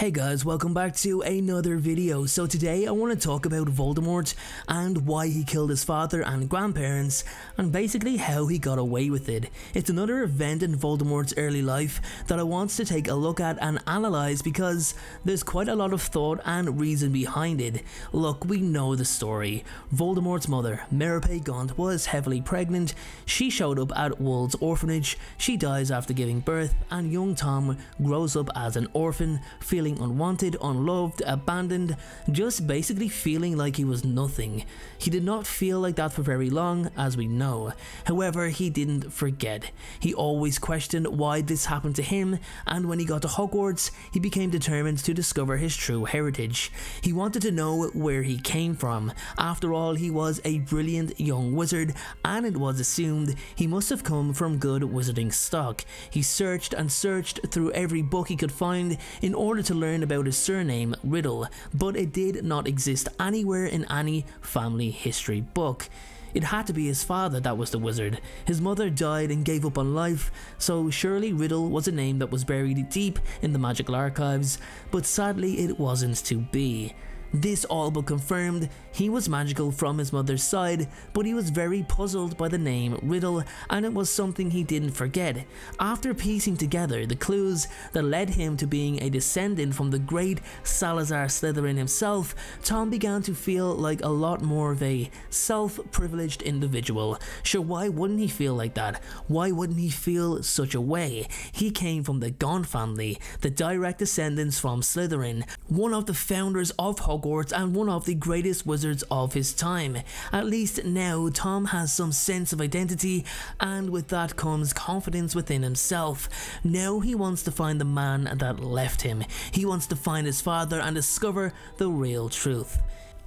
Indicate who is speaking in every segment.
Speaker 1: Hey guys, welcome back to another video. So today I want to talk about Voldemort and why he killed his father and grandparents and basically how he got away with it. It's another event in Voldemort's early life that I want to take a look at and analyze because there's quite a lot of thought and reason behind it. Look, we know the story. Voldemort's mother, Merope Gaunt, was heavily pregnant. She showed up at Wold's orphanage. She dies after giving birth and young Tom grows up as an orphan, feeling unwanted, unloved, abandoned, just basically feeling like he was nothing. He did not feel like that for very long, as we know. However, he didn't forget. He always questioned why this happened to him, and when he got to Hogwarts, he became determined to discover his true heritage. He wanted to know where he came from. After all, he was a brilliant young wizard, and it was assumed he must have come from good wizarding stock. He searched and searched through every book he could find in order to learn about his surname, Riddle, but it did not exist anywhere in any family history book. It had to be his father that was the wizard. His mother died and gave up on life, so surely Riddle was a name that was buried deep in the magical archives, but sadly it wasn't to be. This all but confirmed he was magical from his mother's side, but he was very puzzled by the name Riddle, and it was something he didn't forget. After piecing together the clues that led him to being a descendant from the great Salazar Slytherin himself, Tom began to feel like a lot more of a self-privileged individual. Sure, why wouldn't he feel like that? Why wouldn't he feel such a way? He came from the Gaunt family, the direct descendants from Slytherin, one of the founders of Hogwarts and one of the greatest wizards of his time. At least now Tom has some sense of identity, and with that comes confidence within himself. Now he wants to find the man that left him. He wants to find his father and discover the real truth.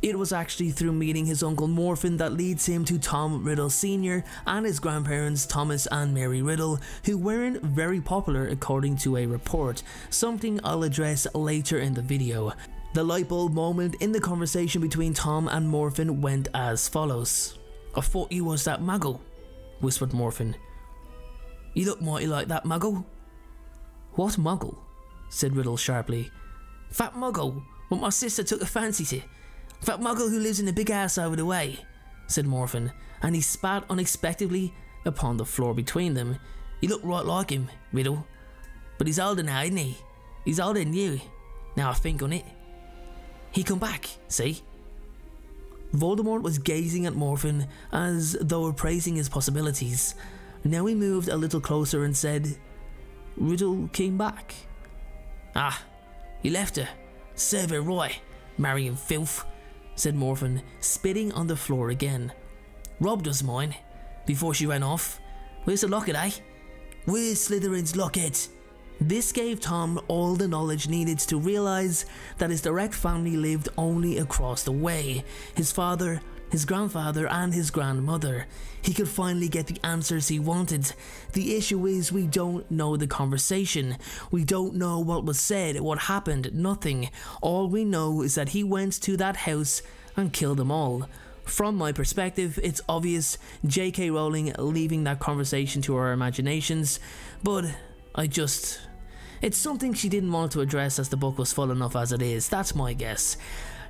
Speaker 1: It was actually through meeting his uncle Morphin that leads him to Tom Riddle Sr. and his grandparents Thomas and Mary Riddle, who weren't very popular according to a report, something I'll address later in the video. The lightbulb moment in the conversation between Tom and Morphin went as follows. "I thought you was that muggle," whispered Morphin. "You look mighty like that muggle." "What muggle?" said Riddle sharply. "Fat muggle, what my sister took a fancy to. Fat muggle who lives in the big house over the way," said Morphin, and he spat unexpectedly upon the floor between them. "You look right like him, Riddle. But he's older now, isn't he? He's older than you, now I think on it. He come back, see?" Voldemort was gazing at Morphin as though appraising his possibilities. Now he moved a little closer and said, "Riddle came back." "Ah, he left her. Serve her right, marrying filth," said Morphin, spitting on the floor again. "Robbed us mine, before she ran off. Where's the locket, eh? Where's Slytherin's locket?" This gave Tom all the knowledge needed to realize that his direct family lived only across the way. His father, his grandfather and his grandmother. He could finally get the answers he wanted. The issue is we don't know the conversation. We don't know what was said, what happened, nothing. All we know is that he went to that house and killed them all. From my perspective, it's obvious J.K. Rowling leaving that conversation to our imaginations, but it's something she didn't want to address as the book was full enough as it is. That's my guess.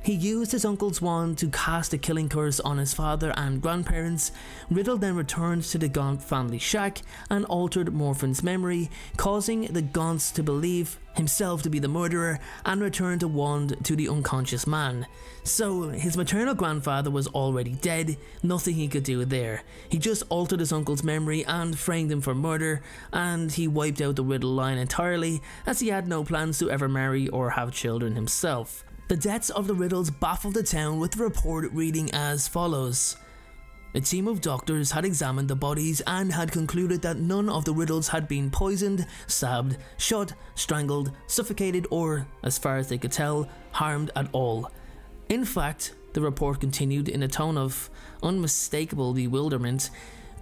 Speaker 1: He used his uncle's wand to cast a killing curse on his father and grandparents. Riddle then returned to the Gaunt family shack and altered Morphin's memory, causing the Gaunts to believe himself to be the murderer and returned the wand to the unconscious man. So his maternal grandfather was already dead, nothing he could do there. He just altered his uncle's memory and framed him for murder, and he wiped out the Riddle line entirely as he had no plans to ever marry or have children himself. The deaths of the Riddles baffled the town, with the report reading as follows. A team of doctors had examined the bodies and had concluded that none of the Riddles had been poisoned, stabbed, shot, strangled, suffocated or, as far as they could tell, harmed at all. In fact, the report continued in a tone of unmistakable bewilderment,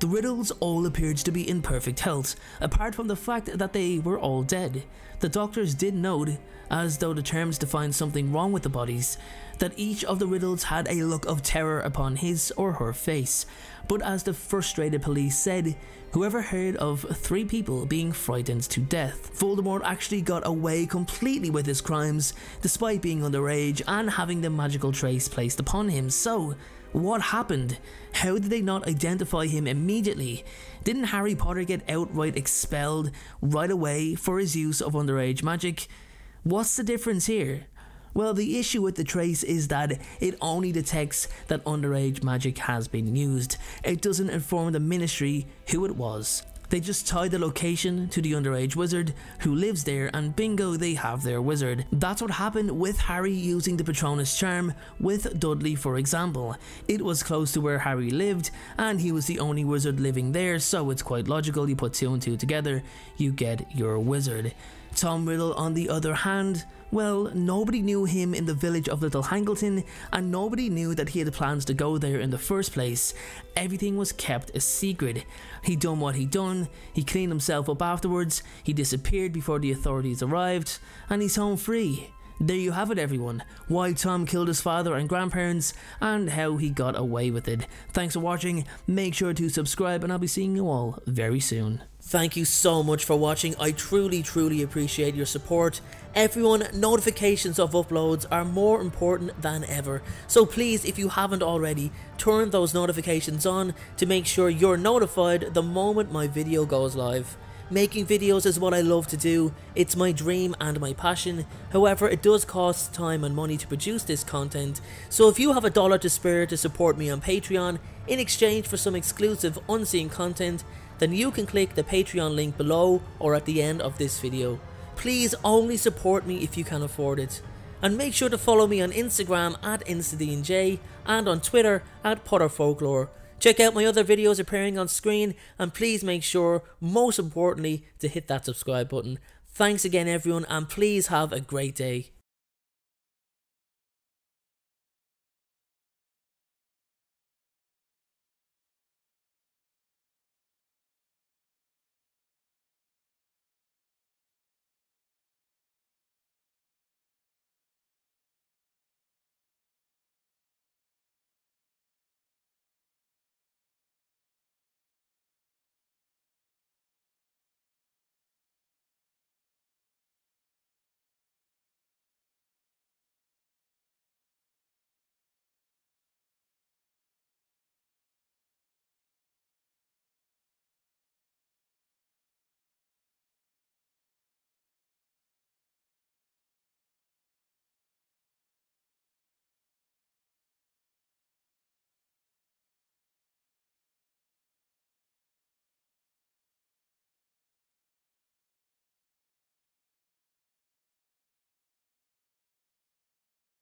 Speaker 1: The riddles all appeared to be in perfect health, apart from the fact that they were all dead. The doctors did note, as though determined to find something wrong with the bodies, that each of the riddles had a look of terror upon his or her face. But as the frustrated police said, whoever heard of 3 people being frightened to death? Voldemort actually got away completely with his crimes, despite being underage and having the magical trace placed upon him. So, what happened? How did they not identify him immediately? Didn't Harry Potter get outright expelled right away for his use of underage magic? What's the difference here? Well, the issue with the trace is that it only detects that underage magic has been used. It doesn't inform the Ministry who it was. They just tie the location to the underage wizard who lives there, and bingo, they have their wizard. That's what happened with Harry using the Patronus charm with Dudley, for example. It was close to where Harry lived and he was the only wizard living there, so it's quite logical. You put 2 and 2 together, you get your wizard. Tom Riddle, on the other hand, well, nobody knew him in the village of Little Hangleton, and nobody knew that he had plans to go there in the first place. Everything was kept a secret. He done what he done, he cleaned himself up afterwards, he disappeared before the authorities arrived, and he's home free. There you have it, everyone. Why Tom killed his father and grandparents, and how he got away with it. Thanks for watching, make sure to subscribe, and I'll be seeing you all very soon. Thank you so much for watching. I truly appreciate your support. Everyone, notifications of uploads are more important than ever. So please, if you haven't already, turn those notifications on to make sure you're notified the moment my video goes live. Making videos is what I love to do. It's my dream and my passion. However, it does cost time and money to produce this content. So if you have $1 to spare to support me on Patreon in exchange for some exclusive unseen content, then you can click the Patreon link below or at the end of this video. Please only support me if you can afford it. And make sure to follow me on Instagram at InstaDeanJ and on Twitter at PotterFolklore. Check out my other videos appearing on screen, and please make sure, most importantly, to hit that subscribe button. Thanks again everyone, and please have a great day.